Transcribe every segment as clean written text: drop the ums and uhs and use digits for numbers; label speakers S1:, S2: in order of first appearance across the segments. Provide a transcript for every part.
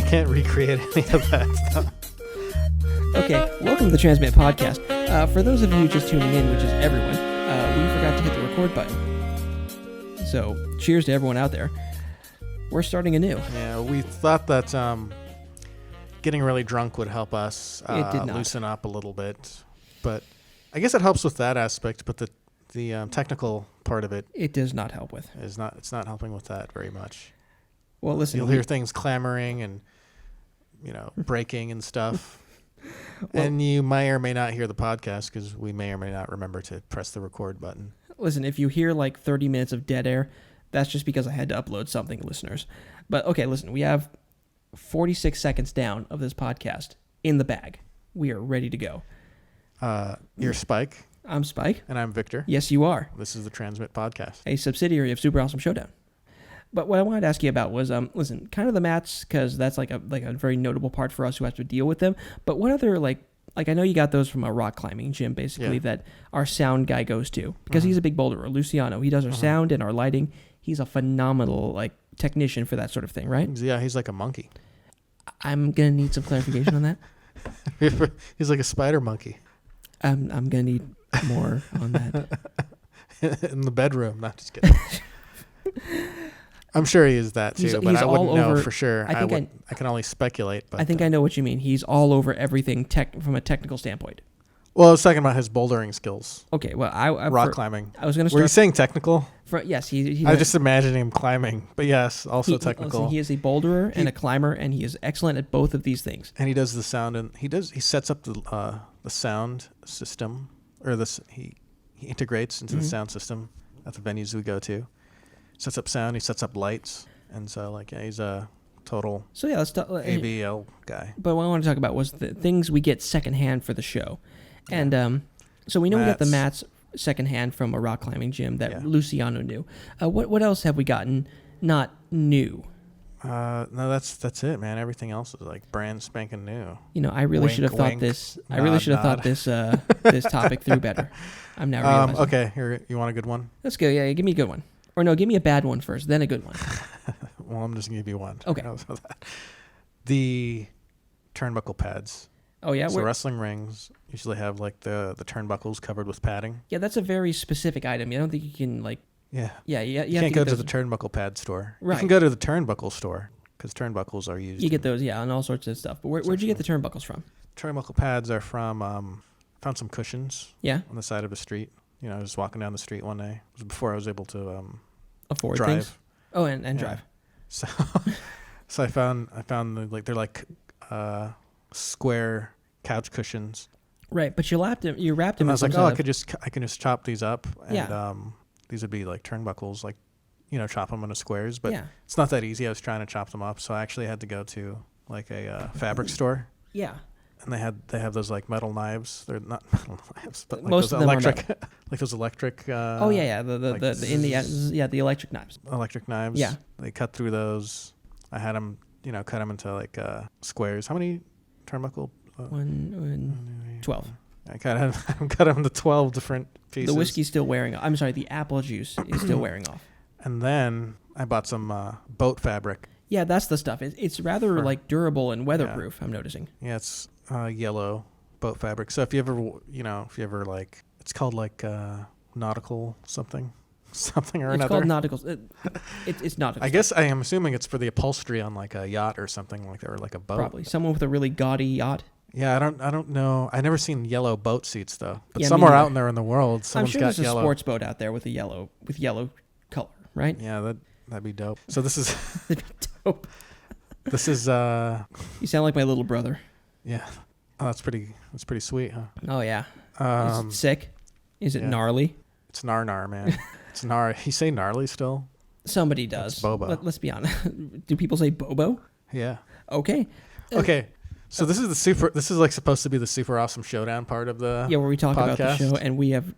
S1: can't recreate any of that stuff.
S2: Okay, welcome to the Transmit Podcast. For those of you just tuning in, which is everyone, we forgot to hit the record button. So, cheers to everyone out there. We're starting anew.
S1: Yeah, we thought that getting really drunk would help us loosen up a little bit. But I guess it helps with that aspect, but the technical part of it
S2: does not help with.
S1: It's not helping with that very much.
S2: Well, listen,
S1: you'll hear things clamoring and breaking and stuff. Well, and you may or may not hear the podcast because we may or may not remember to press the record button.
S2: Listen, if you hear like 30 minutes of dead air, that's just because I had to upload something, listeners. But okay, listen, we have 46 seconds down of this podcast in the bag. We are ready to go.
S1: You're Spike.
S2: I'm Spike.
S1: And I'm Victor.
S2: Yes, you are.
S1: This is the Transmit Podcast,
S2: a subsidiary of Super Awesome Showdown. But what I wanted to ask you about was, listen, kind of the mats, because that's like a very notable part for us who have to deal with them. But what other, like I know you got those from a rock climbing gym, basically, that our sound guy goes to, because he's a big boulderer, Luciano. He does our sound and our lighting. He's a phenomenal, technician for that sort of thing, right?
S1: Yeah, he's like a monkey.
S2: I'm going to need some clarification on that.
S1: He's like a spider monkey.
S2: I'm going to need more on that.
S1: In the bedroom. Not just kidding. I'm sure he is that too, but I wouldn't know for sure. I can only speculate. But
S2: I think I know what you mean. He's all over everything from a technical standpoint.
S1: Well, I was talking about his bouldering skills.
S2: Okay, well,
S1: rock climbing.
S2: I was going to start.
S1: Were you saying technical?
S2: Yes, he
S1: I just imagine him climbing, but yes, also technical.
S2: He is a boulderer and a climber, and he is excellent at both of these things.
S1: And he does the sound, and he sets up the sound system, or he integrates into the sound system at the venues we go to. Sets up sound, he sets up lights, and so he's a total
S2: let's talk,
S1: ABL guy.
S2: But what I want to talk about was the things we get secondhand for the show. And so we know we got the mats secondhand from a rock climbing gym that Luciano knew. What else have we gotten not new?
S1: No, that's it, man. Everything else is brand spanking new.
S2: I really should have thought this. I really should have thought this this topic through better. I'm now realizing.
S1: Okay, here, you want a good one?
S2: Let's go. Yeah, give me a good one. Or no, give me a bad one first, then a good one.
S1: Well, I'm just going to give you one.
S2: Okay.
S1: The turnbuckle pads.
S2: Oh, yeah?
S1: So wrestling rings usually have the turnbuckles covered with padding.
S2: Yeah, that's a very specific item. I don't think you can
S1: Yeah.
S2: Yeah,
S1: you can't go to the turnbuckle pad store.
S2: Right.
S1: You can go to the turnbuckle store because turnbuckles are used.
S2: You get those, on all sorts of stuff. But where'd you get the turnbuckles from?
S1: Turnbuckle pads are from, found some cushions.
S2: Yeah.
S1: On the side of a street. I was walking down the street one day. It was before I was able to
S2: afford
S1: drive.
S2: Things? Oh, and drive.
S1: So I found they're square couch cushions.
S2: Right, but you wrapped them.
S1: And I was like, I can just chop these up, and these would be turnbuckles, chop them into squares. But it's not that easy. I was trying to chop them up, so I actually had to go to a fabric store.
S2: Yeah.
S1: And they have those metal knives. They're not metal knives, but
S2: most
S1: those
S2: of them
S1: electric,
S2: are
S1: those electric.
S2: The electric knives.
S1: Electric knives.
S2: Yeah.
S1: They cut through those. I had them, cut them into squares. How many turnbuckle?
S2: 12.
S1: I cut them into 12 different pieces.
S2: The whiskey's still wearing off. I'm sorry, the apple juice is still wearing off.
S1: And then I bought some boat fabric.
S2: Yeah, that's the stuff. It's rather durable and weatherproof. I'm noticing.
S1: Yeah, it's yellow boat fabric. So if you ever, it's called nautical something or another.
S2: It's called nautical. It's nautical.
S1: I guess I am assuming it's for the upholstery on a yacht or something or a boat.
S2: Probably someone with a really gaudy yacht.
S1: Yeah, I don't know. I never seen yellow boat seats though. But somewhere out there in the world, someone's got yellow.
S2: I'm sure there's a sports boat out there with yellow color, right?
S1: Yeah, that'd be dope. So this is
S2: that'd be dope.
S1: This is
S2: You sound like my little brother.
S1: Yeah. Oh, that's pretty sweet, huh?
S2: Oh yeah. Is it sick? Is it gnarly?
S1: It's gnar, man. It's gnar. You say gnarly still?
S2: Somebody does.
S1: It's Bobo.
S2: Let's be honest. Do people say Bobo?
S1: Yeah.
S2: Okay.
S1: Okay. So this is supposed to be the Super Awesome Showdown part of the
S2: where we talk
S1: podcast.
S2: About the show, and we have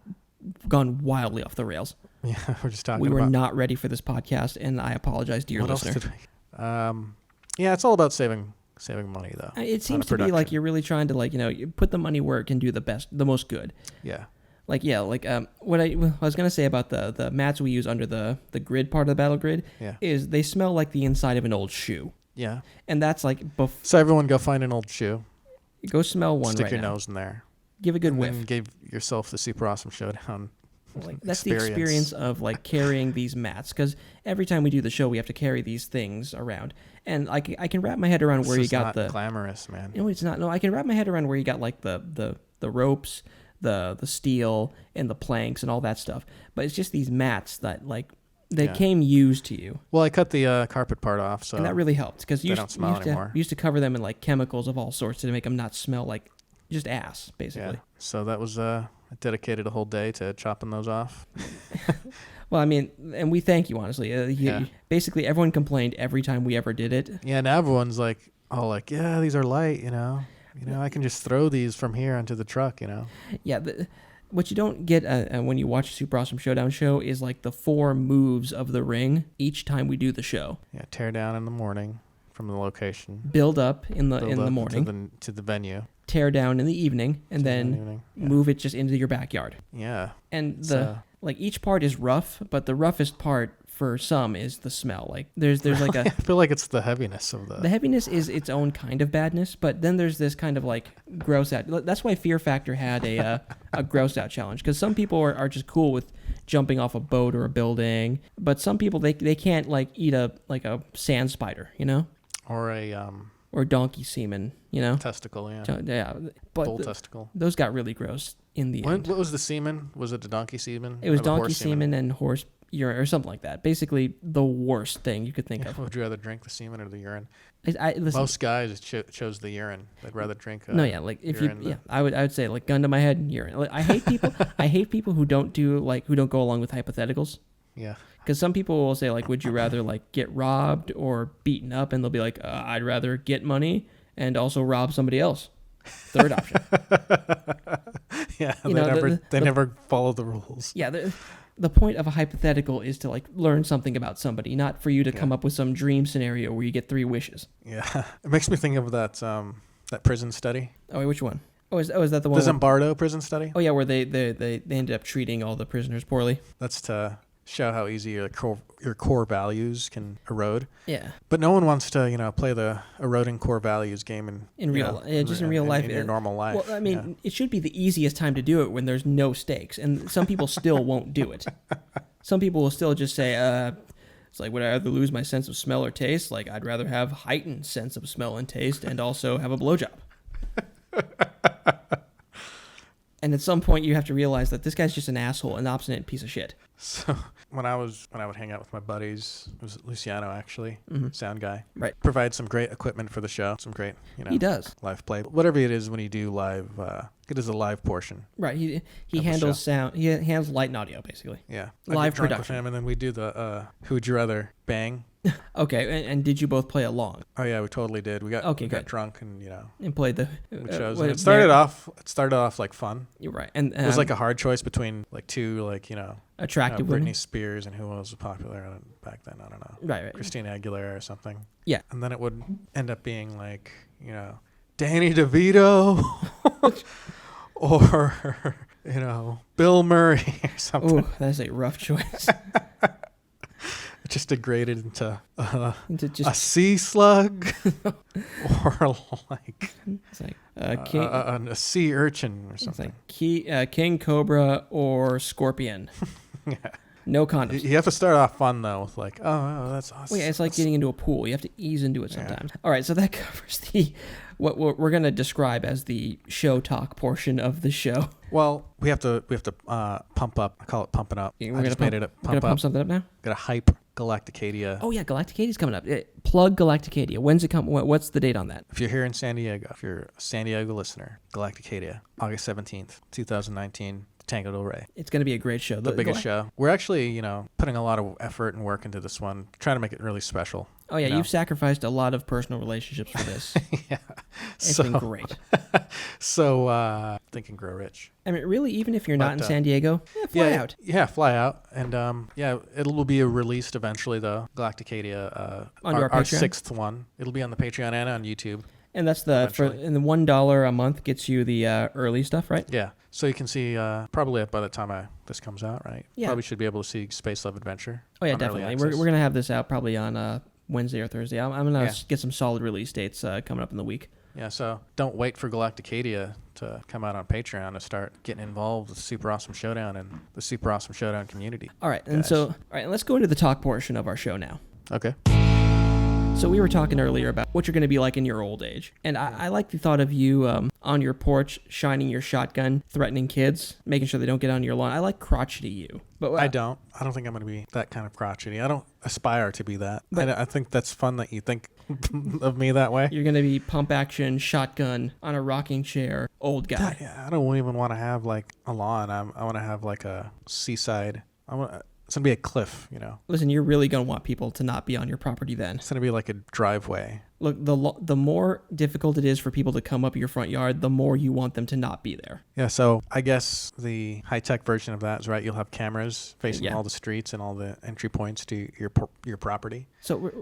S2: gone wildly off the rails.
S1: Yeah, we're just talking.
S2: We were not ready for this podcast, and I apologize, dear listener.
S1: Else did we? Yeah, it's all about saving money though.
S2: It seems to be like you're really trying to you put the money where it can do the most good.
S1: Yeah.
S2: What I was gonna say about the mats we use under the grid part of the battle grid is they smell like the inside of an old shoe.
S1: Yeah.
S2: And that's like,
S1: So everyone go find an old shoe.
S2: go smell one
S1: Stick
S2: right
S1: your
S2: now.
S1: nose in there.
S2: Give a good
S1: and
S2: whiff.
S1: then give yourself the Super Awesome Showdown.
S2: Like, that's the experience of like carrying these mats, because every time we do the show, we have to carry these things around, and I can wrap my head around where you got
S1: the glamorous, man.
S2: No, it's not. No, I can wrap my head around where you got like the ropes, the steel, and the planks and all that stuff. But it's just these mats that like they came used to you.
S1: Well, I cut the carpet part off, so
S2: and that really helped because you
S1: don't smell anymore.
S2: Used to cover them in like chemicals of all sorts to make them not smell like just ass, basically.
S1: Yeah. So that was I dedicated a whole day to chopping those off.
S2: Well, I mean, and we thank you, honestly. Basically, everyone complained every time we ever did it.
S1: Yeah, now everyone's like, yeah, these are light, I can just throw these from here onto the truck,
S2: Yeah, what you don't get when you watch a Super Awesome Showdown show is like the 4 moves of the ring each time we do the show.
S1: Yeah, tear down in the morning from the location.
S2: Build up in the morning
S1: to the venue.
S2: Tear down in the evening, and then move it just into your backyard.
S1: Yeah.
S2: And like each part is rough, but the roughest part for some is the smell. Like there's like a
S1: I feel like it's the heaviness of
S2: the heaviness is its own kind of badness, but then there's this kind of like gross out. That's why Fear Factor had a gross out challenge, because some people are just cool with jumping off a boat or a building, but some people they can't like eat a sand spider,
S1: or a
S2: or donkey semen,
S1: testicle,
S2: yeah, but
S1: bull testicle.
S2: Those got really gross in the end.
S1: What was the semen? Was it the donkey semen?
S2: It was donkey semen and horse urine or something like that. Basically, the worst thing you could think of.
S1: Would you rather drink the semen or the urine?
S2: Listen,
S1: most guys chose the urine. They'd rather drink.
S2: I would say like gun to my head, urine. Like, I hate people. I hate people who don't go along with hypotheticals.
S1: Yeah.
S2: Because some people will say like, would you rather like get robbed or beaten up? And they'll be like, I'd rather get money and also rob somebody else. Third option.
S1: Yeah, they never follow the rules.
S2: Yeah, the point of a hypothetical is to like learn something about somebody, not for you to come up with some dream scenario where you get 3 wishes.
S1: Yeah, it makes me think of that prison study.
S2: Oh, wait, which one? Oh, is that the one?
S1: The Zimbardo prison study?
S2: Oh yeah, where they ended up treating all the prisoners poorly.
S1: That's to show how easy your core values can erode.
S2: Yeah.
S1: But no one wants to, play the eroding core values game in real life.
S2: In real life.
S1: In your normal life.
S2: Well, I mean, it should be the easiest time to do it when there's no stakes, and some people still won't do it. Some people will still just say, it's like, would I rather lose my sense of smell or taste? Like, I'd rather have heightened sense of smell and taste and also have a blowjob. And at some point, you have to realize that this guy's just an asshole, an obstinate piece of shit.
S1: So when I would hang out with my buddies, it was Luciano actually, sound guy.
S2: Right.
S1: Provide some great equipment for the show, some great,
S2: he does
S1: live play. Whatever it is when you do live, it is a live portion.
S2: Right. He handles sound. He handles light and audio basically.
S1: Yeah.
S2: Live
S1: production.
S2: production.
S1: With him, and then we do the who would you rather bang.
S2: Okay, and did you both play along?
S1: Oh yeah, we totally did. We got drunk and
S2: and played the.
S1: We chose. It started off like fun.
S2: You're right, and
S1: it was like a hard choice between like 2
S2: attractive
S1: Britney
S2: women.
S1: Spears and who was popular back then. I don't know.
S2: Right.
S1: Christina Aguilera or something.
S2: Yeah,
S1: and then it would end up being like Danny DeVito or Bill Murray or something.
S2: Oh, that's a rough choice.
S1: Just degraded into a sea slug or like a sea urchin or something.
S2: It's like king cobra or scorpion.
S1: Yeah.
S2: No condoms.
S1: You have to start off fun though with like, oh, that's awesome.
S2: Well, yeah, it's like getting into a pool. You have to ease into it sometimes. Yeah. All right, so that covers what we're going to describe as the show talk portion of the show.
S1: Well, we have to pump up. I call it pumping up.
S2: We're going to pump something up now?
S1: Got to hype Galacticadia.
S2: Oh yeah, Galacticadia's coming up. Plug Galacticadia. When's it come? What's the date on that?
S1: If you're here in San Diego, if you're a San Diego listener, Galacticadia, August 17th, 2019. Tango del Rey.
S2: It's going to be a great show.
S1: The biggest show. We're actually, putting a lot of effort and work into this one, trying to make it really special.
S2: Oh, yeah. You've sacrificed a lot of personal relationships for this.
S1: Yeah.
S2: It's been great.
S1: So, think and grow rich.
S2: I mean, really, even if you're not in San Diego, fly out.
S1: Yeah, fly out. And, it will be released eventually, though. Galacticadia.
S2: Under our Patreon?
S1: 6th one. It'll be on the Patreon and on YouTube.
S2: And that's the $1 a month gets you the early stuff, right?
S1: Yeah. So you can see probably by the time this comes out, right?
S2: Yeah.
S1: Probably should be able to see Space Love Adventure.
S2: Oh yeah, definitely. We're gonna have this out probably on Wednesday or Thursday. I'm gonna
S1: Yeah.
S2: get some solid release dates coming up in the week.
S1: Yeah, so don't wait for Galacticadia to come out on Patreon to start getting involved with Super Awesome Showdown and the Super Awesome Showdown community.
S2: All right,
S1: guys.
S2: Let's go into the talk portion of our show now.
S1: Okay.
S2: So we were talking earlier about what you're going to be like in your old age. And I like the thought of you on your porch, shining your shotgun, threatening kids, making sure they don't get on your lawn. I like crotchety you. But
S1: I don't think I'm going to be that kind of crotchety. I don't aspire to be that. But I think that's fun that you think of me that way.
S2: You're going to be pump action, shotgun, on a rocking chair, old guy.
S1: Yeah, I don't even want to have like a lawn. I want to have like a seaside. It's going to be a cliff, you know.
S2: Listen, you're really going to want people to not be on your property then.
S1: It's going to be like a driveway.
S2: Look, the more difficult it is for people to come up your front yard, the more you want them to not be there.
S1: Yeah, so I guess the high-tech version of that is right. You'll have cameras facing all the streets and all the entry points to your property.
S2: So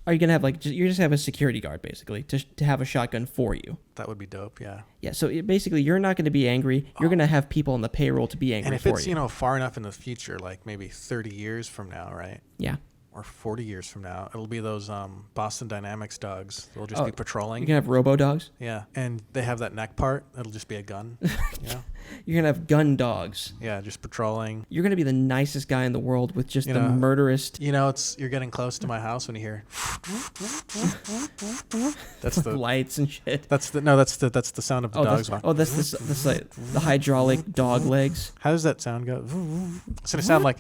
S1: are
S2: you going to have you just have a security guard basically to have a shotgun for you?
S1: That would be dope, yeah.
S2: Yeah, so basically you're not going to be angry. You're going to have people on the payroll to be angry for you.
S1: And if it's, far enough in the future, like maybe 30 years from now, right?
S2: Yeah.
S1: Or 40 years from now, it'll be those Boston Dynamics dogs. They'll just be patrolling.
S2: You're going to have robo-dogs?
S1: Yeah, and they have that neck part. It'll just be a gun,
S2: You're going to have gun dogs.
S1: Yeah, just patrolling.
S2: You're going to be the nicest guy in the world with just the murderous...
S1: You're getting close to my house when you hear... That's the...
S2: lights and shit.
S1: That's the sound of the dogs.
S2: That's the hydraulic dog legs.
S1: How does that sound go? It's going to sound like...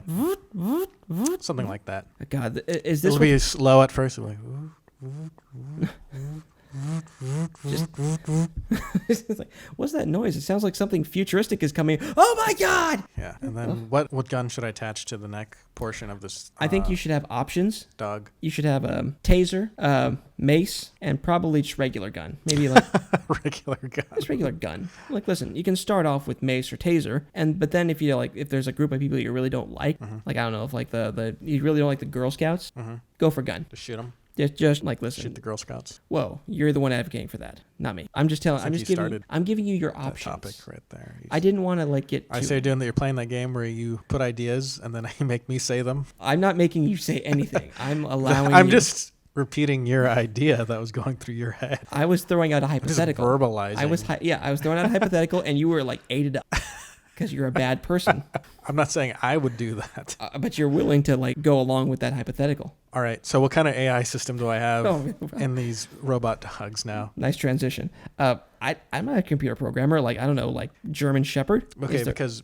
S1: something like that.
S2: God, is this...
S1: It'll be slow at first. Like...
S2: It's like, what's that noise? It sounds like something futuristic is coming. Oh my God!
S1: Yeah, and then what gun should I attach to the neck portion of this?
S2: I think you should have options.
S1: Dog.
S2: You should have a taser, mace, and probably just regular gun. Maybe like
S1: regular gun.
S2: Just regular gun. Like, listen, you can start off with mace or taser, but then if if there's a group of people you really don't like, like I don't know, if like you really don't like the Girl Scouts, go for gun.
S1: Just shoot them.
S2: Just like listen.
S1: Shoot the Girl Scouts.
S2: Whoa, you're the one advocating for that, not me. I'm giving you your options.
S1: Topic right there.
S2: I didn't want to get.
S1: I say doing that. You're playing that game where you put ideas and then you make me say them.
S2: I'm not making you say anything. I'm allowing.
S1: I'm just repeating your idea that was going through your head.
S2: I was throwing out a hypothetical.
S1: Just verbalizing.
S2: I was throwing out a hypothetical, and you were like ate it up. Because you're a bad person.
S1: I'm not saying I would do that.
S2: But you're willing to go along with that hypothetical.
S1: All right. So what kind of AI system do I have in these robot dogs now?
S2: Nice transition. I'm not a computer programmer. I don't know, German Shepherd.
S1: Okay, because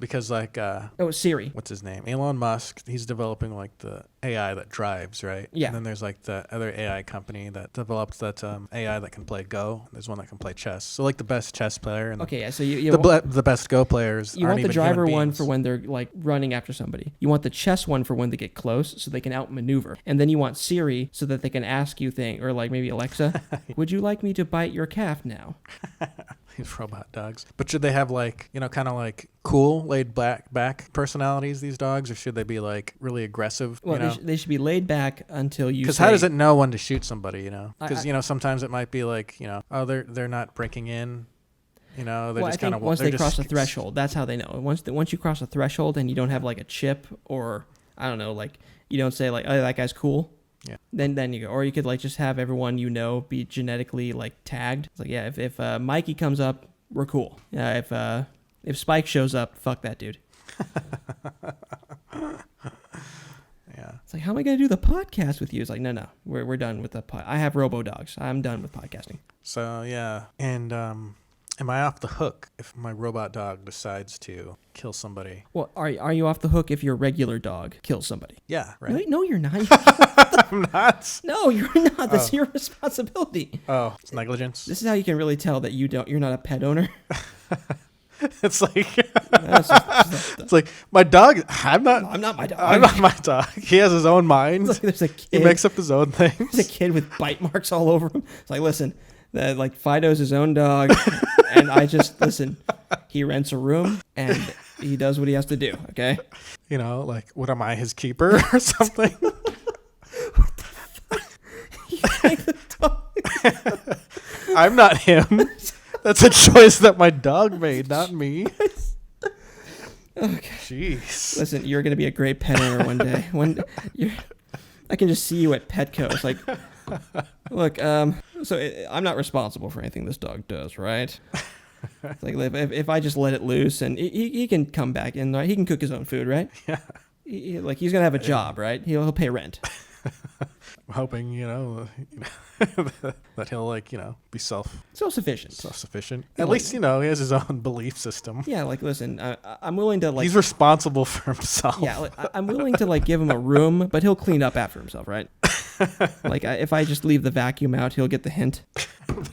S2: Siri.
S1: What's his name? Elon Musk. He's developing the AI that drives, right?
S2: Yeah.
S1: And then there's the other AI company that developed that AI that can play Go. There's one that can play chess. So the best chess player and
S2: so
S1: the best Go players.
S2: You want the driver one for when they're running after somebody. You want the chess one for when they get close, so they can outmaneuver. And then you want Siri so that they can ask you things, or maybe Alexa, would you like me to bite your calf now?
S1: These robot dogs. But should they have kind of cool, laid back personalities, these dogs, or should they be really aggressive?
S2: Well, they should be laid back until you.
S1: Because how does it know when to shoot somebody? Because sometimes it might be they're not breaking in.
S2: I think once they cross a threshold, that's how they know. Once you cross a threshold and you don't have a chip, or I don't know, you don't say oh, that guy's cool.
S1: Yeah.
S2: Then you go, or you could just have everyone be genetically tagged. It's if Mikey comes up, we're cool. If Spike shows up, fuck that dude.
S1: Yeah.
S2: It's how am I gonna do the podcast with you? It's no, we're done with the pod. I have robo dogs. I'm done with podcasting.
S1: So yeah, and am I off the hook if my robot dog decides to kill somebody?
S2: Well, are you off the hook if your regular dog kills somebody?
S1: Yeah, right.
S2: No, you're not.
S1: I'm not.
S2: No, you're not. That's your responsibility.
S1: Oh, it's negligence.
S2: This is how you can really tell that you're not a pet owner.
S1: It's it's my dog. I'm not my dog. I'm not my dog. He has his own mind.
S2: There's a kid.
S1: He makes up his own things.
S2: There's a kid with bite marks all over him. It's listen, Fido's his own dog, and I just listen. He rents a room and he does what he has to do. Okay.
S1: What am I, his keeper or something?
S2: What the fuck? You like the dog?
S1: I'm not him. That's a choice that my dog made, not me.
S2: Okay.
S1: Jeez.
S2: Listen, you're gonna be a great pet owner one day. I can just see you at Petco. It's Look, I'm not responsible for anything this dog does, right? It's like if I just let it loose and he can come back and he can cook his own food, right?
S1: Yeah.
S2: He's gonna have a job, right? He'll pay rent.
S1: I'm hoping, that he'll be
S2: Self-sufficient.
S1: self-sufficient.
S2: Yeah,
S1: At least, he has his own belief system.
S2: Yeah, listen, I'm willing to
S1: He's responsible for himself.
S2: Yeah, I'm willing to give him a room, but he'll clean up after himself, right? If I just leave the vacuum out, he'll get the hint.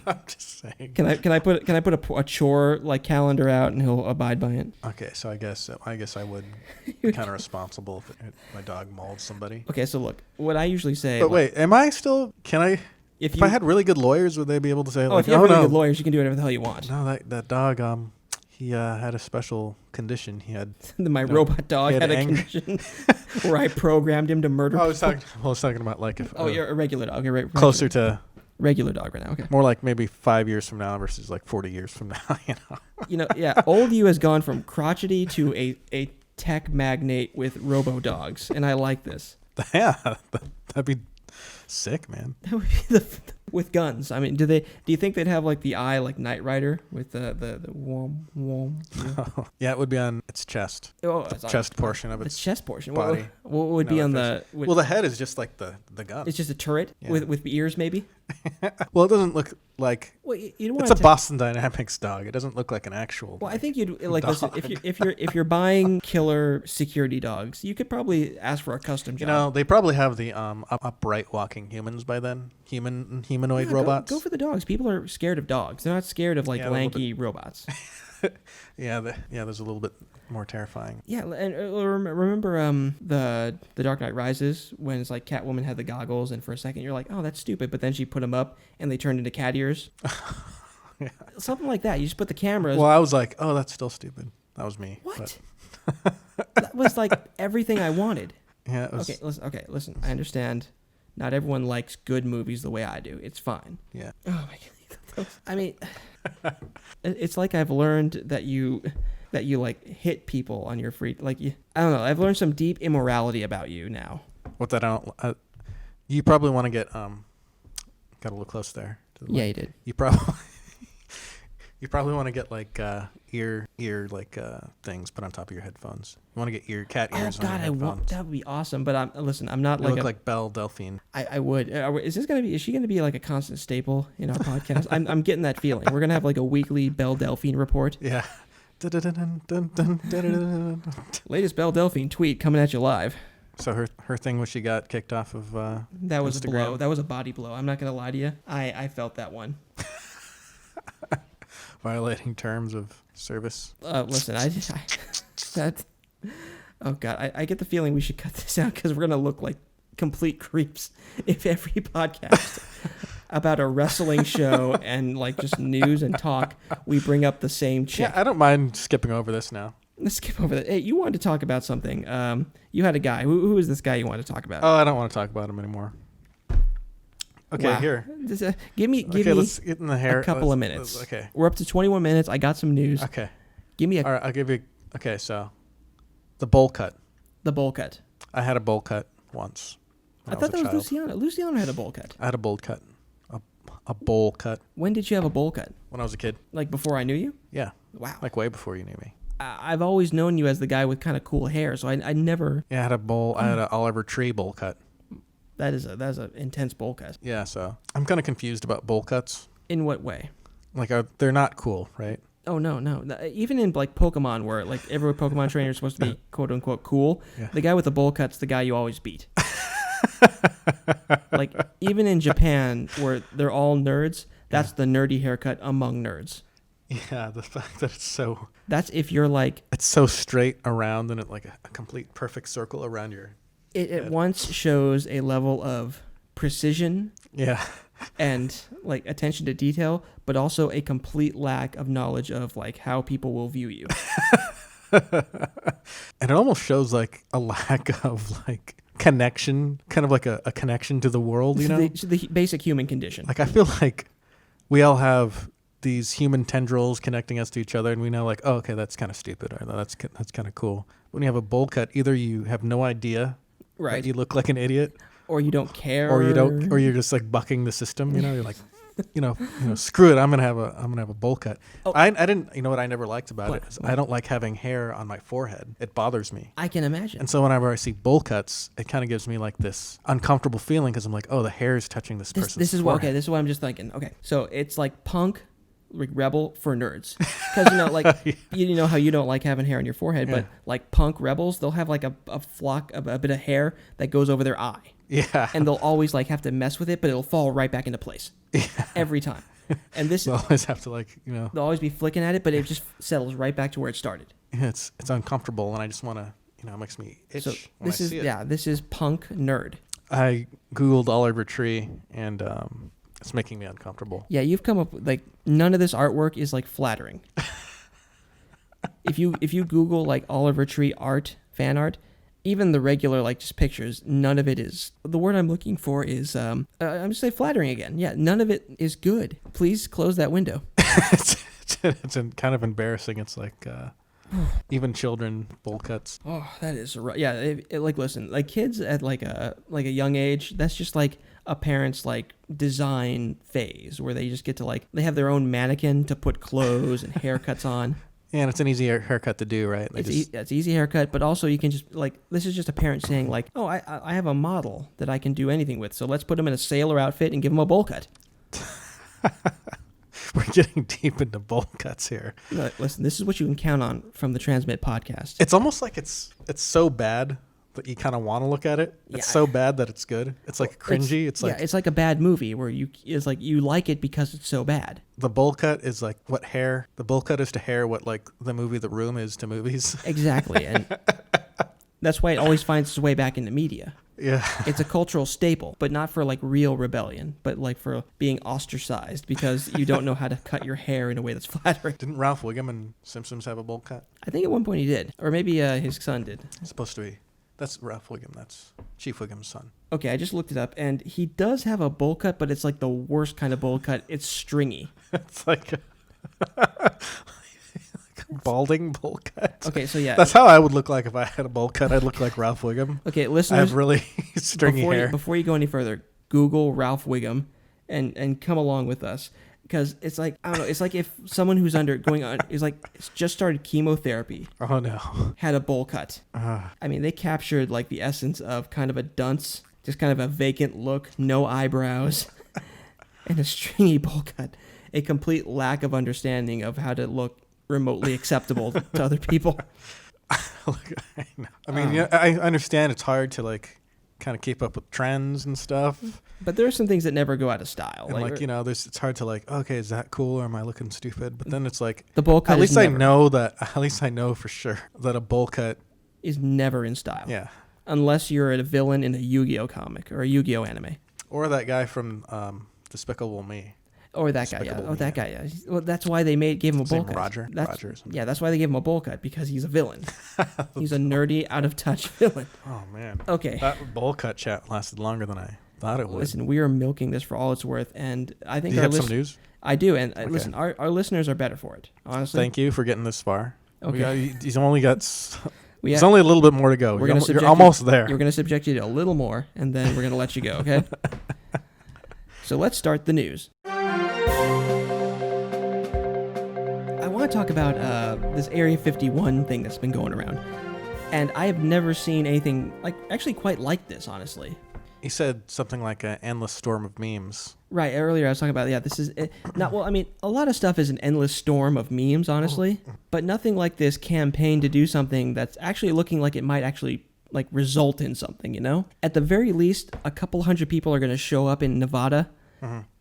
S1: I'm just saying.
S2: Can I put a chore calendar out and he'll abide by it?
S1: Okay, so I guess I would be kind of responsible if my dog mauled somebody.
S2: Okay, so look, what I usually say.
S1: But wait, am I still? Can I? If I had really good lawyers, would they be able to say
S2: if you have really good lawyers, you can do whatever the hell you want.
S1: No, that dog, he had a special condition. He had
S2: my robot dog had a condition where I programmed him to murder.
S1: I was talking about if.
S2: You're a regular dog. Okay, right.
S1: Closer to
S2: regular dog right now. Okay.
S1: More like maybe 5 years from now versus 40 years from now.
S2: Yeah. Old you has gone from crotchety to a tech magnate with robo dogs, and I like this.
S1: Yeah, that'd be sick, man.
S2: That would be with guns. I mean, do you think they'd have the eye like Knight Rider with the wom wom?
S1: Yeah, it would be on its chest.
S2: Oh,
S1: chest portion of its
S2: chest portion.
S1: body.
S2: What would be on the?
S1: The head is just like the gun.
S2: It's just a turret with ears, maybe.
S1: Well, it doesn't look like.
S2: Well,
S1: it's a Boston Dynamics dog. It doesn't look like an actual.
S2: Well, I think you'd listen, if you're buying killer security dogs, you could probably ask for a custom job.
S1: They probably have the upright walking humans by then. Humanoid robots.
S2: Go for the dogs. People are scared of dogs. They're not scared of lanky robots.
S1: Yeah, there's a little bit more terrifying.
S2: Yeah, and remember the Dark Knight Rises when it's Catwoman had the goggles, and for a second you're like, oh, that's stupid, but then she put them up and they turned into cat ears. Yeah. Something like that. You just put the cameras.
S1: Well, I was like, oh, that's still stupid. That was me.
S2: What? That was everything I wanted.
S1: Yeah. It was...
S2: Okay, listen. I understand. Not everyone likes good movies the way I do. It's fine.
S1: Yeah.
S2: Oh my God. I mean, it's I've learned that you hit people on your free. I don't know. I've learned some deep immorality about you now.
S1: What that I don't. You probably want to get got a little close there.
S2: Yeah, you did.
S1: You probably. You probably want to get ear things put on top of your headphones. You want to get cat ears on your headphones.
S2: That would be awesome. But I'm not
S1: look like Belle Delphine.
S2: I would. Is she gonna be a constant staple in our podcast? I'm getting that feeling. We're gonna have a weekly Belle Delphine report.
S1: Yeah.
S2: Latest Belle Delphine tweet coming at you live.
S1: So her thing was she got kicked off of
S2: that was
S1: Instagram.
S2: A blow. That was a body blow. I'm not gonna lie to you. I felt that one.
S1: Violating terms of service.
S2: Listen, oh God, I get the feeling we should cut this out because we're gonna look like complete creeps if every podcast about a wrestling show and just news and talk we bring up the same chick.
S1: Yeah, I don't mind skipping over this now.
S2: Let's skip over that. Hey, you wanted to talk about something. You had a guy. Who is this guy you wanted to talk about?
S1: Oh, I don't want to talk about him anymore. Okay, wow. Here.
S2: Give me
S1: let's get in the hair.
S2: A couple of minutes.
S1: Okay.
S2: We're up to 21 minutes. I got some news.
S1: Okay.
S2: Give me
S1: All right, I'll give you. Okay, so the bowl cut.
S2: The bowl cut.
S1: I had a bowl cut once.
S2: I thought that was Luciano. Luciano had a bowl cut.
S1: I had a bowl cut. A bowl cut.
S2: When did you have a bowl cut?
S1: When I was a kid.
S2: Before I knew you?
S1: Yeah.
S2: Wow.
S1: Way before you knew me.
S2: I've always known you as the guy with kind of cool hair, so I never.
S1: Yeah, I had a bowl. I had an Oliver Tree bowl cut.
S2: That's an intense bowl cut.
S1: Yeah, so I'm kind of confused about bowl cuts.
S2: In what way?
S1: They're not cool, right?
S2: Oh no. Even in Pokemon, where every Pokemon trainer is supposed to be quote unquote cool, yeah. The guy with the bowl cut's the guy you always beat. Even in Japan, where they're all nerds, that's the nerdy haircut among nerds.
S1: Yeah, the fact that it's so.
S2: That's if you're
S1: It's so straight around and it a complete perfect circle around your.
S2: It at once shows a level of precision.
S1: Yeah.
S2: And attention to detail, but also a complete lack of knowledge of how people will view you.
S1: And it almost shows a lack of connection, kind of a connection to the world, you know?
S2: The basic human condition.
S1: I feel we all have these human tendrils connecting us to each other, and we know oh, okay, that's kind of stupid, or that's kind of cool. When you have a bowl cut, either you have no idea,
S2: right?
S1: You look like an idiot,
S2: or you don't care,
S1: or you're just like bucking the system. You're like, screw it. I'm gonna have a bowl cut.
S2: Oh.
S1: I didn't. You know what I never liked about
S2: What?
S1: it is I don't like having hair on my forehead. It bothers me.
S2: I can imagine.
S1: And so whenever I see bowl cuts, it kind of gives me like this uncomfortable feeling because I'm like, oh, the hair is touching this person's
S2: This is
S1: forehead.
S2: this is what I'm just thinking. Okay, so it's like punk, like rebel for nerds, because like you know how you don't like having hair on your forehead, but like punk rebels, they'll have like a bit of hair that goes over their eye.
S1: Yeah.
S2: And they'll always like have to mess with it, but it'll fall right back into place every time. And this
S1: They'll always have to
S2: they'll always be flicking at it, but it just settles right back to where it started.
S1: It's uncomfortable, and I just want to, it makes me itch
S2: So
S1: when I see it.
S2: this is punk nerd.
S1: I Googled Oliver Tree, and it's making me uncomfortable.
S2: Yeah, you've come up with, like, none of this artwork is like flattering. If you Google like Oliver Tree art, fan art, even the regular like just pictures, none of it is. The word I'm looking for is I'm gonna say flattering again. Yeah, none of it is good. Please close that window.
S1: it's kind of embarrassing. It's like even children bowl cuts.
S2: Oh, that is like listen, like kids at like a young age, that's just like a parent's like design phase where they just get to like they have their own mannequin to put clothes and haircuts on.
S1: Yeah, and it's an easy haircut to do, right?
S2: It's easy haircut, but also you can just like this is just a parent saying like, oh, I have a model that I can do anything with, so let's put him in a sailor outfit and give him a bowl cut.
S1: We're getting deep into bowl cuts here.
S2: Listen, this is what you can count on from the Transmit podcast.
S1: It's almost like it's so bad that you kind of want to look at it. It's so bad that it's good. It's like cringy. It's
S2: like a bad movie where you like it because it's so bad.
S1: The bowl cut is like what hair. The bowl cut is to hair what like the movie The Room is to movies.
S2: Exactly, and that's why it always finds its way back into media.
S1: Yeah.
S2: It's a cultural staple, but not for like real rebellion, but like for being ostracized because you don't know how to cut your hair in a way that's flattering.
S1: Didn't Ralph Wiggum and Simpsons have a bowl cut?
S2: I think at one point he did, or maybe his son did.
S1: It's supposed to be. That's Ralph Wiggum. That's Chief Wiggum's son.
S2: Okay, I just looked it up, and he does have a bowl cut, but it's like the worst kind of bowl cut. It's stringy.
S1: It's like a balding bowl cut.
S2: Okay, so yeah.
S1: That's how I would look like if I had a bowl cut. I'd look like Ralph Wiggum.
S2: Okay, listeners.
S1: I have really stringy hair.
S2: Before you go any further, Google Ralph Wiggum and come along with us. Because it's like, I don't know, it's like if someone who's just started chemotherapy.
S1: Oh, no.
S2: Had a bowl cut. I mean, they captured like the essence of kind of a dunce, just kind of a vacant look, no eyebrows, and a stringy bowl cut. A complete lack of understanding of how to look remotely acceptable to other people.
S1: I mean, I understand it's hard to like kind of keep up with trends and stuff.
S2: But there are some things that never go out of style.
S1: And it's hard to like, okay, is that cool or am I looking stupid? But then it's like
S2: the bowl cut.
S1: At least I know for sure that a bowl cut
S2: is never in style.
S1: Yeah.
S2: Unless you're a villain in a Yu-Gi-Oh comic or a Yu-Gi-Oh anime.
S1: Or that guy from Despicable Me.
S2: Or that guy, yeah. Oh, that guy, yeah. Well, that's why they gave him a bowl cut.
S1: Roger.
S2: Yeah, that's why they gave him a bowl cut, because he's a villain. He's a nerdy, out-of-touch villain.
S1: Oh, man.
S2: Okay.
S1: That bowl cut chat lasted longer than I thought it would.
S2: Listen, we are milking this for all it's worth, and I think
S1: Do you have some news?
S2: I do, and listen, our listeners are better for it, honestly.
S1: Thank you for getting this far.
S2: Okay.
S1: He's only got... There's only a little bit more to go. You're almost there.
S2: We're going to subject you to a little more, and then we're going to let you go, okay? So let's start the news. I want to talk about this Area 51 thing that's been going around. And I have never seen anything actually quite like this, honestly.
S1: He said something like an endless storm of memes.
S2: Right, earlier I was talking about, this is... a lot of stuff is an endless storm of memes, honestly. But nothing like this campaign to do something that's actually looking like it might actually result in something, you know? At the very least, a couple hundred people are going to show up in Nevada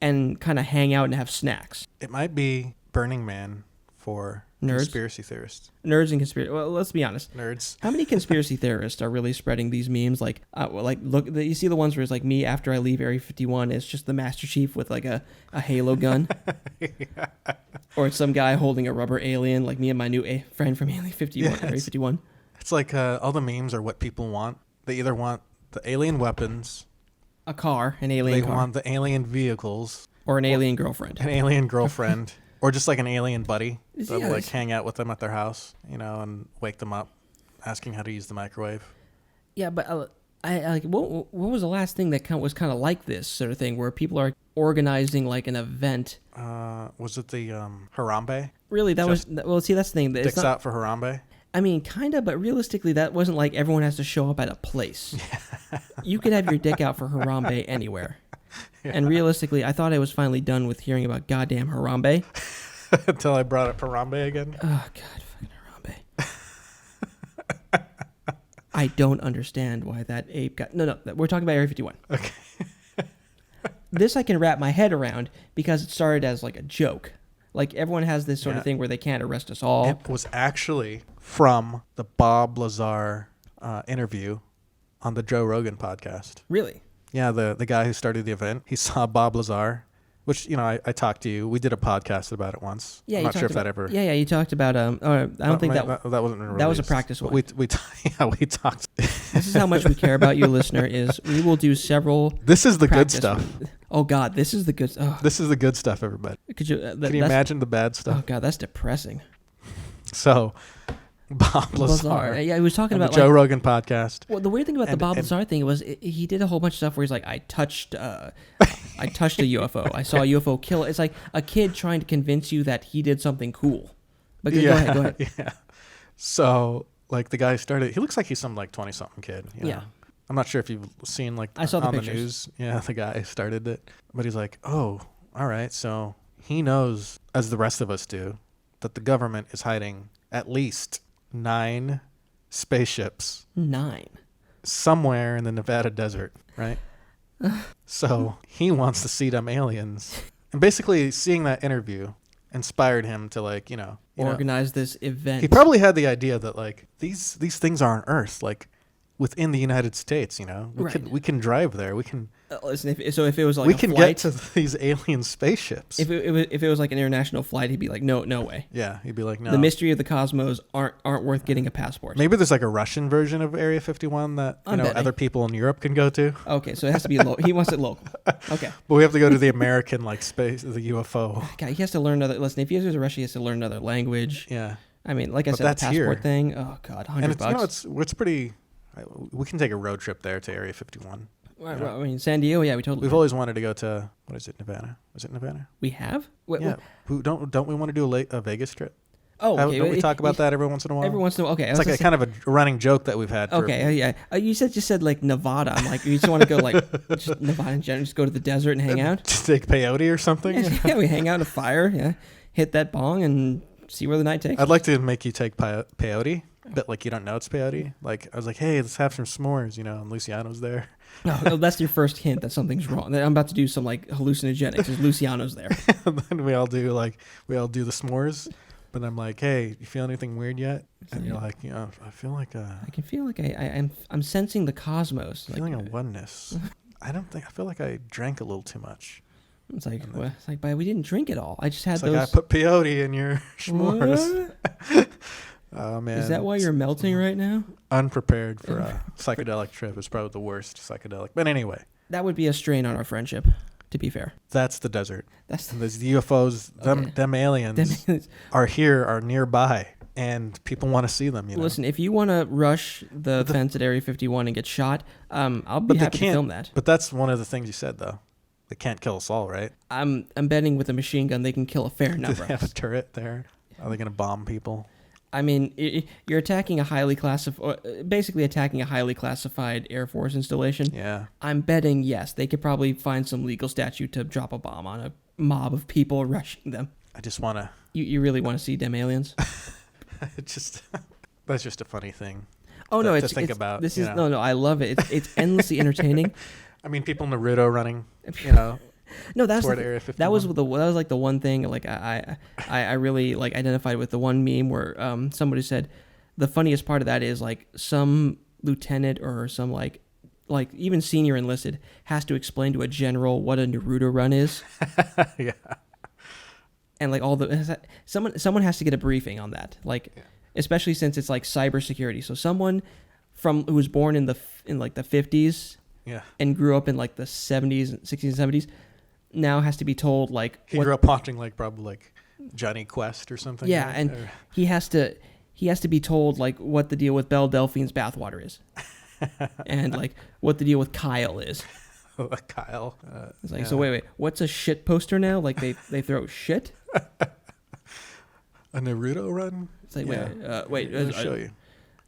S2: and kind of hang out and have snacks.
S1: It might be Burning Man for
S2: nerds?
S1: Conspiracy theorists.
S2: Nerds and conspiracy. Well, let's be honest.
S1: Nerds.
S2: How many conspiracy theorists are really spreading these memes? Look, you see the ones where it's like me after I leave Area 51. It's just the Master Chief with like a Halo gun,
S1: yeah.
S2: Or it's some guy holding a rubber alien, like me and my new friend from Area 51.
S1: Yeah,
S2: Area 51.
S1: It's like all the memes are what people want. They either want the alien weapons,
S2: a car, an alien car.
S1: They want the alien vehicles,
S2: or an alien girlfriend.
S1: An alien girlfriend. Or just like an alien buddy that will hang out with them at their house, and wake them up, asking how to use the microwave.
S2: Yeah, but I like what was the last thing that was kind of like this sort of thing where people are organizing like an event?
S1: Was it the Harambe?
S2: Really, well. See, that's the thing.
S1: Dicks out for Harambe.
S2: I mean, kind of, but realistically, that wasn't like everyone has to show up at a place. You could have your dick out for Harambe anywhere. Yeah. And realistically, I thought I was finally done with hearing about goddamn Harambe.
S1: Until I brought up Harambe again.
S2: Oh, God, fucking Harambe. I don't understand why that ape got... No, we're talking about Area 51.
S1: Okay.
S2: This I can wrap my head around because it started as like a joke. Like everyone has this sort of thing where they can't arrest us all.
S1: It was actually from the Bob Lazar interview on the Joe Rogan podcast.
S2: Really?
S1: Yeah, the guy who started the event, he saw Bob Lazar, which, I talked to you. We did a podcast about it once.
S2: Yeah,
S1: I'm not sure if that ever...
S2: Yeah, you talked about... I don't think that
S1: wasn't released.
S2: That was a practice one.
S1: We talked.
S2: This is how much we care about you, listener, is we will do several...
S1: This is the good stuff.
S2: Oh, God, this is the good... Oh.
S1: This is the good stuff, everybody.
S2: Could you...
S1: Can you imagine the bad stuff?
S2: Oh, God, that's depressing.
S1: So... Bob Lazar.
S2: Yeah, he was talking about
S1: the Joe Rogan podcast.
S2: Well, the weird thing about the Bob Lazar thing was he did a whole bunch of stuff where he's like, I touched a UFO. I saw a UFO kill. It's like a kid trying to convince you that he did something cool. But go ahead.
S1: Yeah. So, like, the guy started. He looks like he's some like 20-something kid. Yeah. I'm not sure if you've seen like
S2: I saw
S1: on
S2: the
S1: the news. Yeah, the guy started it, but he's like, oh, all right. So he knows, as the rest of us do, that the government is hiding at least 9 spaceships.
S2: 9.
S1: Somewhere in the Nevada desert, right? So he wants to see them aliens. And basically seeing that interview inspired him to
S2: organize this event.
S1: He probably had the idea that like these things are on Earth, like within the United States, we can drive there. We can
S2: listen. If it was like
S1: we can get to these alien spaceships.
S2: If it was like an international flight, he'd be like, no way.
S1: Yeah, he'd be like, no.
S2: The mystery of the cosmos aren't worth getting a passport.
S1: Maybe there's like a Russian version of Area 51 that other people in Europe can go to.
S2: Okay, so it has to be local. He wants it local. Okay,
S1: but we have to go to the American space, the UFO.
S2: God, he has to learn another. Listen, if he goes to Russia, he has to learn another language.
S1: Yeah.
S2: I mean, like I said, the passport thing. Oh God, $100.
S1: It's pretty. We can take a road trip there to Area 51.
S2: Right, I mean, San Diego, yeah,
S1: We've always wanted to go to, what is it, Nevada? Was it Nevada?
S2: We have?
S1: Don't we want to do a Vegas trip?
S2: Oh, okay.
S1: Don't we talk about that every once in a while?
S2: Every once in a while, okay.
S1: It's like a kind of a running joke that we've had.
S2: Okay, yeah. You just said like Nevada. I'm like, you just want to go like just Nevada in general, just go to the desert and hang out?
S1: Just take peyote or something?
S2: Yeah, we hang out in a fire, yeah. Hit that bong and see where the night takes us.
S1: I'd like to make you take peyote. But like you don't know it's peyote. Like I was like, hey, let's have some s'mores, and Luciano's there.
S2: No, that's your first hint that something's wrong. I'm about to do some like hallucinogenics. There's Luciano's there.
S1: And then we all do the s'mores. But I'm like, hey, you feel anything weird yet? And you're like, I feel like
S2: I can feel like I'm sensing the cosmos.
S1: Feeling a oneness. I feel like I drank a little too much.
S2: It's like, but we didn't drink it all. I just had
S1: those. Like I put peyote in your s'mores. Oh man!
S2: Is that why you're melting right now?
S1: Unprepared for a psychedelic trip is probably the worst psychedelic. But anyway,
S2: that would be a strain on our friendship. To be fair,
S1: that's the desert. There's the UFOs.
S2: Okay.
S1: Them aliens are nearby, and people want to see them.
S2: Listen, if you want to rush the fence at Area 51 and get shot, I'll be happy to film that.
S1: But that's one of the things you said, though. They can't kill us all, right?
S2: I'm betting with a machine gun they can kill a fair number.
S1: Do they have a turret there? Are they going to bomb people?
S2: I mean, you're attacking basically attacking a highly classified Air Force installation.
S1: Yeah. I'm
S2: betting, yes, they could probably find some legal statute to drop a bomb on a mob of people rushing them.
S1: I just want to...
S2: You really want to see them aliens?
S1: That's just a funny thing.
S2: Oh, no,
S1: to think about.
S2: No, I love it. It's endlessly entertaining.
S1: I mean, people in Naruto running,
S2: No, that was like the one thing like I really like identified with the one meme where somebody said the funniest part of that is like some lieutenant or some like even senior enlisted has to explain to a general what a Naruto run is.
S1: Yeah.
S2: And like someone has to get a briefing on that. Like especially since it's like cybersecurity. So someone who was born in the 50s and grew up in like the 70s, 60s and 70s now has to be told like
S1: he grew up watching like probably like Johnny Quest or something.
S2: Yeah, and he has to be told like what the deal with Belle Delphine's bathwater is. and like what the deal with Kyle is.
S1: Kyle.
S2: It's like, so wait, what's a shit poster now? Like they throw shit?
S1: A Naruto run?
S2: It's like,
S1: wait. Let me show you.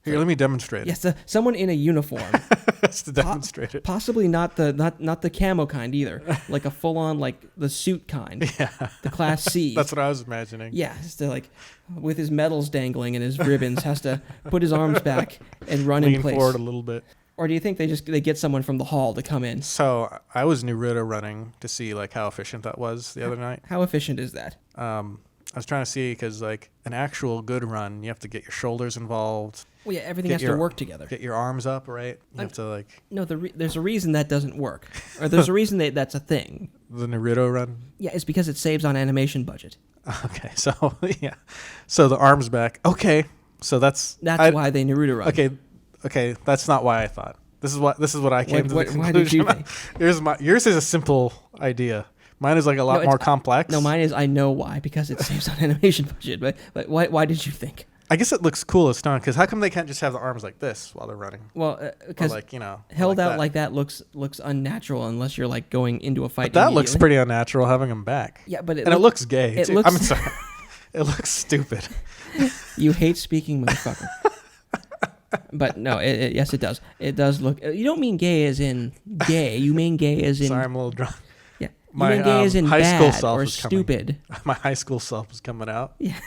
S1: Here, let me demonstrate.
S2: Yes, someone in a uniform.
S1: That's to demonstrate it.
S2: Possibly not the camo kind either. Like a full on like the suit kind.
S1: Yeah.
S2: The Class C.
S1: That's what I was imagining.
S2: Yeah, just to like with his medals dangling and his ribbons, has to put his arms back and run in place.
S1: Lean forward a little bit.
S2: Or do you think they get someone from the hall to come in?
S1: So I was Naruto running to see like how efficient that was the other night.
S2: How efficient is that?
S1: I was trying to see because like an actual good run, you have to get your shoulders involved.
S2: Well, yeah, everything has to work together.
S1: Get your arms up, right? You have to like...
S2: No, there's a reason that doesn't work. Or there's a reason that's a thing.
S1: The Naruto run?
S2: Yeah, it's because it saves on animation budget.
S1: Okay, so yeah. So the arms back. Okay, so that's
S2: why they Naruto run.
S1: Okay, that's not why I thought. This is what I came to the conclusion.
S2: Why did you think?
S1: Yours is a simple idea. Mine is like a lot more complex.
S2: No, mine is I know why, because it saves on animation budget. But why did you think?
S1: I guess it looks cool as stone, because how come they can't just have the arms like this while they're running?
S2: Well, because
S1: like,
S2: held
S1: like
S2: out
S1: that.
S2: Like that looks unnatural unless you're like going into a fight.
S1: But that looks pretty unnatural having them back.
S2: Yeah, but
S1: it looks gay. Too.
S2: Looks,
S1: I'm sorry. It looks stupid.
S2: You hate speaking, motherfucker. But no, yes, it does. It does look. You don't mean gay as in gay. You mean gay as in.
S1: Sorry, I'm a little drunk.
S2: Yeah, you mean gay as in
S1: high
S2: bad
S1: school self
S2: or
S1: is
S2: stupid.
S1: My high school self is coming out.
S2: Yeah,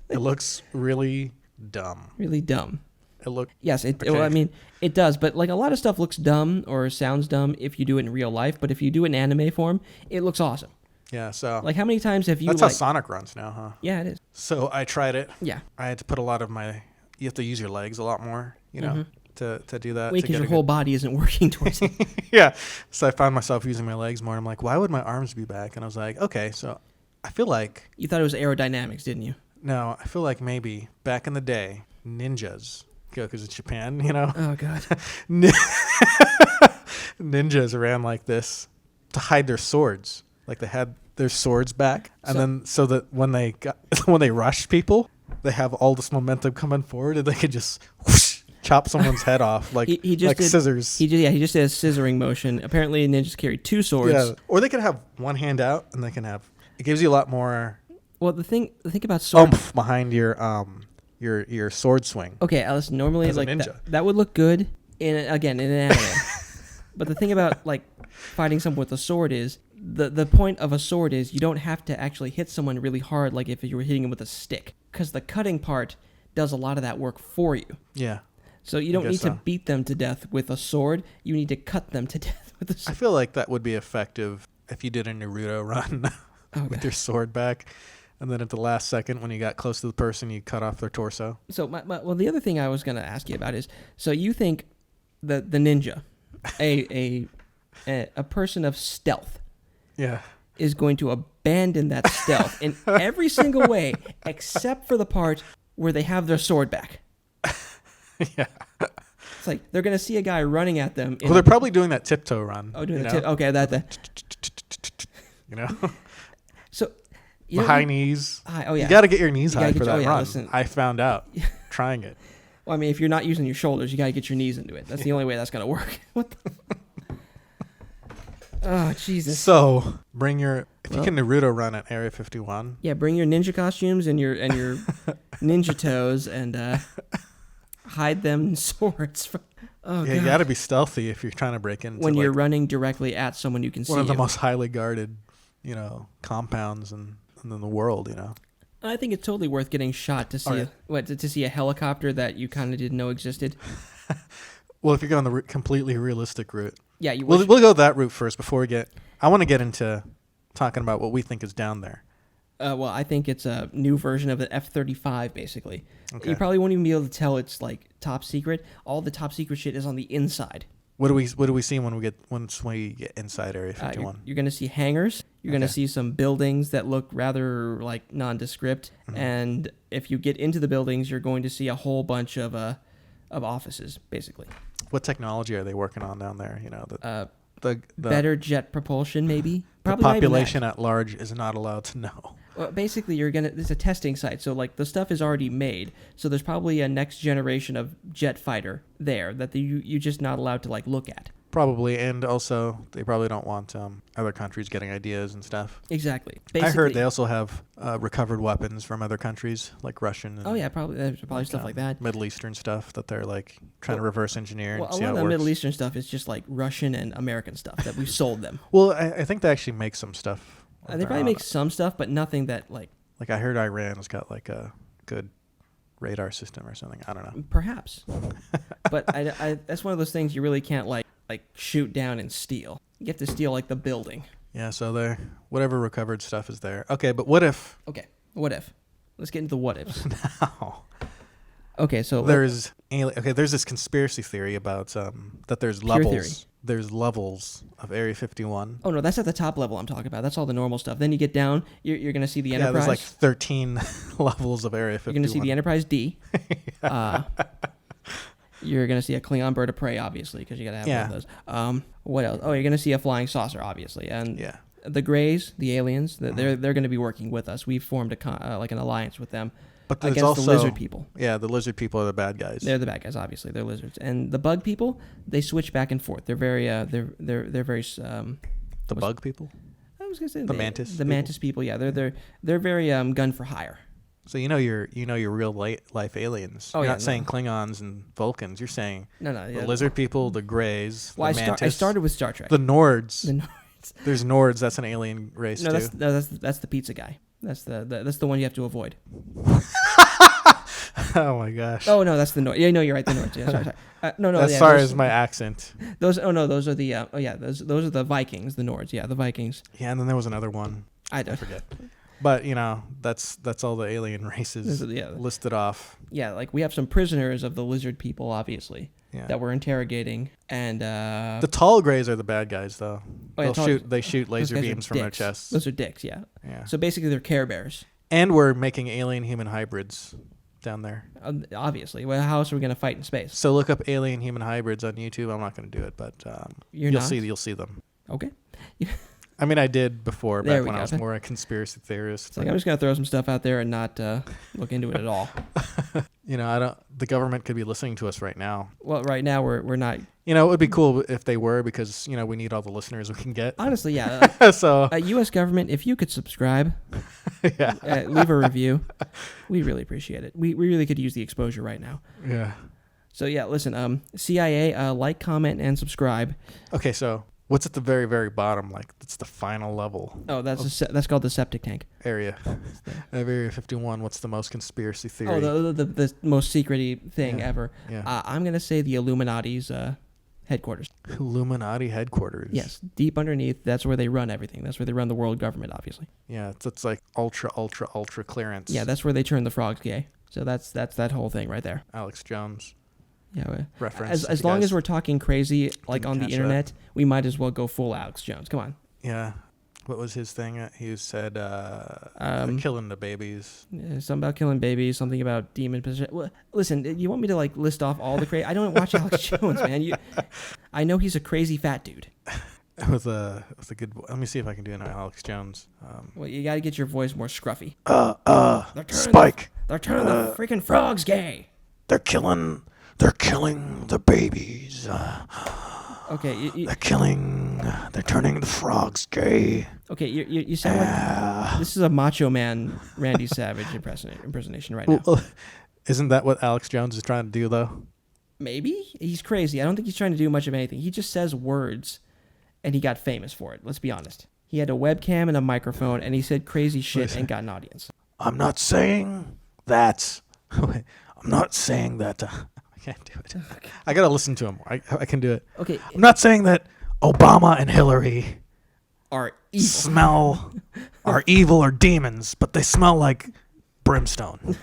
S1: it looks really dumb.
S2: Really dumb.
S1: It look.
S2: Yes,
S1: okay.
S2: Well, I mean, it does. But like a lot of stuff looks dumb or sounds dumb if you do it in real life. But if you do it in anime form, it looks awesome.
S1: Yeah. So.
S2: Like how many times have you?
S1: That's how Sonic runs now, huh?
S2: Yeah, it is.
S1: So I tried it.
S2: Yeah.
S1: I had to put a lot of my. You have to use your legs a lot more. To do that.
S2: Wait, because your whole body isn't working towards it.
S1: Yeah. So I found myself using my legs more. I'm like, why would my arms be back? And I was like, okay, so I feel like...
S2: You thought it was aerodynamics, didn't you?
S1: No, I feel like maybe back in the day, ninjas, because it's Japan,
S2: Oh, God.
S1: Ninjas ran like this to hide their swords. Like they had their swords back. And then so that when they rushed people, they have all this momentum coming forward and they could just... whoosh, chop someone's head off like scissors.
S2: He just did a scissoring motion. Apparently, ninjas carry two swords. Yeah,
S1: or they can have one hand out, and they can have. It gives you a lot more.
S2: Well, the thing about sword
S1: oomph behind your sword swing.
S2: Okay, Alice. Normally, like that would look good in an anime. But the thing about like fighting someone with a sword is the point of a sword is you don't have to actually hit someone really hard like if you were hitting them with a stick, because the cutting part does a lot of that work for you.
S1: Yeah.
S2: So you don't need to beat them to death with a sword. You need to cut them to death with a sword.
S1: I feel like that would be effective if you did a Naruto run with your sword back. And then at the last second, when you got close to the person, you cut off their torso.
S2: So, well, the other thing I was going to ask you about is, so you think the ninja, a person of stealth, is going to abandon that stealth in every single way except for the part where they have their sword back.
S1: Yeah.
S2: It's like they're going to see a guy running at them.
S1: Well, they're probably doing that tiptoe run.
S2: Oh, doing the okay, that. So,
S1: the high knees.
S2: Oh, yeah.
S1: You got to get your knees high for that run.
S2: Listen.
S1: I found out trying it.
S2: Well, I mean, if you're not using your shoulders, you got to get your knees into it. That's the only way that's going to work. What the? Oh, Jesus.
S1: So, if you can Naruto run at Area 51.
S2: Yeah, bring your ninja costumes and your ninja toes and hide them in swords.
S1: God. You got to be stealthy if you're trying to break into
S2: when you're running directly at someone you can see.
S1: One of the most highly guarded, compounds in the world,
S2: I think it's totally worth getting shot to see to see a helicopter that you kind of didn't know existed.
S1: Well, if you're going the completely realistic route.
S2: Yeah,
S1: we'll go that route first before we get... I want to get into talking about what we think is down there.
S2: Well, I think it's a new version of the F-35, basically.
S1: Okay.
S2: You probably won't even be able to tell it's like top secret. All the top secret shit is on the inside.
S1: What do we see when we get inside Area 51?
S2: You're going to see hangars. You're going to see some buildings that look rather like nondescript. Mm-hmm. And if you get into the buildings, you're going to see a whole bunch of offices, basically.
S1: What technology are they working on down there? The
S2: better jet propulsion, maybe.
S1: The population at large is not allowed to know.
S2: Well, basically, it's a testing site, so like the stuff is already made. So there's probably a next generation of jet fighter there that you're just not allowed to like look at.
S1: Probably, and also they probably don't want other countries getting ideas and stuff.
S2: Exactly.
S1: I heard they also have recovered weapons from other countries, like Russian. And,
S2: there's probably stuff like that.
S1: Middle Eastern stuff that they're like trying to reverse engineer.
S2: Well,
S1: and see
S2: a lot
S1: how
S2: of
S1: it
S2: the
S1: works.
S2: Middle Eastern stuff is just like Russian and American stuff that we've sold them.
S1: Well, I think they actually make some stuff.
S2: They probably make some stuff, but nothing that like.
S1: Like I heard Iran's got like a good radar system or something. I don't know.
S2: Perhaps, but I that's one of those things you really can't like shoot down and steal. You have to steal like the building.
S1: Yeah, so whatever recovered stuff is there. Okay, but what if?
S2: Okay, what if? Let's get into the what ifs.
S1: No.
S2: Okay, so
S1: there's this conspiracy theory about that there's
S2: Pure
S1: levels.
S2: theory.
S1: There's levels of Area 51.
S2: Oh no, that's at the top level I'm talking about. That's all the normal stuff. Then you get down, you're going to see the Enterprise.
S1: Yeah, there's like 13 levels of Area 51.
S2: You're going to see the Enterprise D. You're going to see a Klingon bird of prey, obviously, because you got to have one of those. What else? Oh, you're going to see a flying saucer, obviously, and the Greys, the aliens. They're going to be working with us. We've formed an alliance with them.
S1: But
S2: against
S1: also,
S2: the lizard people.
S1: Yeah, the lizard people are the bad guys.
S2: They're the bad guys, obviously. They're lizards, and the bug people, they switch back and forth. They're very they're very
S1: the bug people.
S2: I was gonna say
S1: the mantis.
S2: The mantis people, yeah. They're very gun for hire.
S1: So you know your real life aliens.
S2: Oh,
S1: you're
S2: yeah,
S1: not saying Klingons and Vulcans. You're saying
S2: the
S1: lizard people, the Greys,
S2: well,
S1: the mantis.
S2: I started with Star Trek.
S1: The Nords.
S2: The Nords.
S1: There's Nords. That's an alien race too.
S2: That's the pizza guy. That's the one you have to avoid.
S1: Oh my gosh.
S2: Oh no, that's the Nord. Yeah, no, you're right. The Nords. Yeah, sorry. No.
S1: That's sorry is my accent.
S2: Those are the those are the Vikings. The Nords. Yeah, the Vikings.
S1: Yeah, and then there was another one.
S2: I don't
S1: forget. But that's all the alien races listed off.
S2: Yeah, like we have some prisoners of the lizard people, obviously, that we're interrogating, and
S1: the tall Greys are the bad guys, though. They shoot laser beams from their chests.
S2: Those are dicks, yeah.
S1: Yeah.
S2: So basically, they're Care Bears.
S1: And we're making alien-human hybrids down there.
S2: Obviously, well, how else are we going to fight in space?
S1: So look up alien-human hybrids on YouTube. I'm not going to do it, but you'll see them.
S2: Okay.
S1: I mean, I did before,
S2: back
S1: when I was more a conspiracy theorist.
S2: It's like I'm just gonna throw some stuff out there and not look into it at all.
S1: The government could be listening to us right now.
S2: Well, right now we're not.
S1: It would be cool if they were, because we need all the listeners we can get.
S2: Honestly, yeah.
S1: So,
S2: U.S. government, if you could subscribe, leave a review, we really appreciate it. We really could use the exposure right now.
S1: Yeah.
S2: So yeah, listen, CIA, like, comment, and subscribe.
S1: Okay, so. What's at the very, very bottom? Like, that's the final level.
S2: Oh, that's called the septic tank.
S1: Area 51. What's the most conspiracy theory?
S2: Oh, the most secret-y thing ever.
S1: Yeah.
S2: I'm going to say the Illuminati's headquarters.
S1: Illuminati headquarters?
S2: Yes, deep underneath. That's where they run everything. That's where they run the world government, obviously.
S1: Yeah, it's like ultra clearance.
S2: Yeah, that's where they turn the frogs gay. So that's that whole thing right there.
S1: Alex Jones.
S2: Yeah,
S1: reference.
S2: As long as we're talking crazy, like on the internet, we might as well go full Alex Jones. Come on.
S1: Yeah. What was his thing? He said killing the babies.
S2: Something about killing babies. Something about demon possession. Well, listen, you want me to like list off all the crazy? I don't watch Alex Jones, man. I know he's a crazy fat dude.
S1: It was a good. Let me see if I can do an Alex Jones.
S2: Well, you got to get your voice more scruffy.
S1: Spike.
S2: They're turning the freaking frogs gay.
S1: They're killing the babies.
S2: Okay.
S1: They're turning the frogs gay.
S2: Okay, you sound like this is a Macho Man Randy Savage impersonation right now.
S1: Well, isn't that what Alex Jones is trying to do, though?
S2: Maybe. He's crazy. I don't think he's trying to do much of anything. He just says words, and he got famous for it. Let's be honest. He had a webcam and a microphone, and he said crazy shit and got an audience.
S1: I'm not saying that. I'm not saying that. I can't do it. Okay. I gotta listen to him. I can do it.
S2: Okay.
S1: I'm not saying that Obama and Hillary
S2: are
S1: evil. are evil or demons, but they smell like brimstone.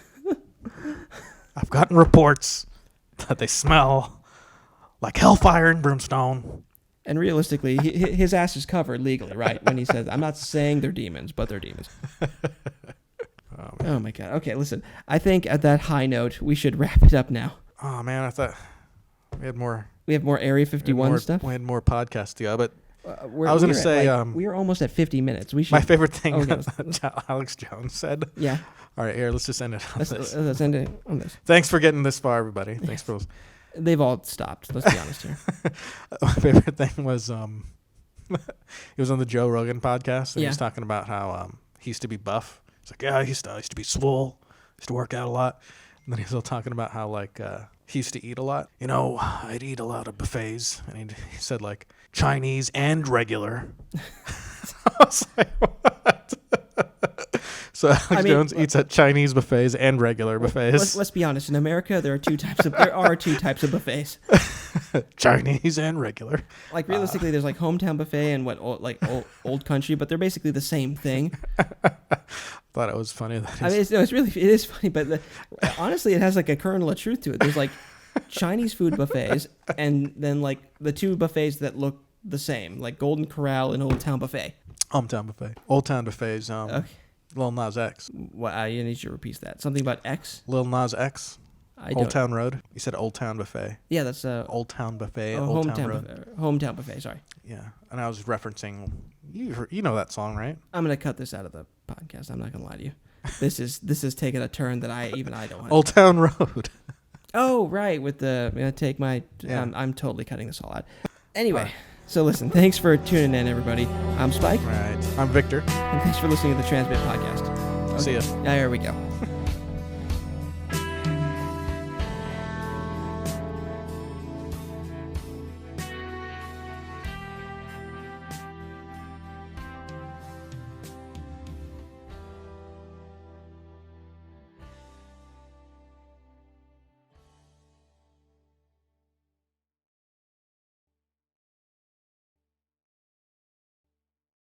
S1: I've gotten reports that they smell like hellfire and brimstone.
S2: And realistically, his ass is covered legally, right? When he says, I'm not saying they're demons, but they're demons. Oh my God. Okay, listen. I think at that high note, we should wrap it up now.
S1: Oh man, I thought we had more.
S2: We have more Area 51 stuff?
S1: We had more podcasts to go, but I was going to say...
S2: we are almost at 50 minutes. We should.
S1: My favorite thing
S2: Oh,
S1: that Alex Jones said.
S2: Yeah.
S1: All right, here, let's just end it on this.
S2: Let's end it on this.
S1: Thanks for getting this far, everybody. Thanks for...
S2: They've all stopped. Let's be honest here.
S1: My favorite thing was he was on the Joe Rogan podcast, and he was talking about how he used to be buff. He's like, yeah, I used to be swole. I used to work out a lot. And then he's still talking about how, like, he used to eat a lot. You know, I'd eat a lot of buffets. And he said, like, Chinese and regular. I was like, what? So Alex Jones eats at Chinese buffets and regular buffets.
S2: Let's be honest. In America, there are two types of buffets.
S1: Chinese and regular.
S2: Like realistically, there's like hometown buffet and old country, but they're basically the same thing.
S1: Thought it was funny.
S2: It is funny, but honestly, it has like a kernel of truth to it. There's like Chinese food buffets, and then like the two buffets that look the same, like Golden Corral and Old Town Buffet.
S1: Hometown buffet. Old Town buffets.
S2: Okay.
S1: Lil Nas X.
S2: Well, I need you to repeat that. Something about X?
S1: Lil Nas X. Old Town Road. You said Old Town Buffet.
S2: Yeah, that's
S1: Old Town Buffet.
S2: Old
S1: Town Road.
S2: Hometown Buffet. Sorry.
S1: Yeah, and I was referencing. You know that song, right?
S2: I'm gonna cut this out of the podcast. I'm not gonna lie to you. This is taking a turn that I don't want.
S1: Old Town Road.
S2: Oh right, with the I'm gonna take my. Yeah. I'm totally cutting this all out. Anyway. So listen, thanks for tuning in, everybody. I'm Spike.
S1: Right. I'm Victor.
S2: And thanks for listening to the Transmit Podcast. Okay.
S1: See ya.
S2: There we go.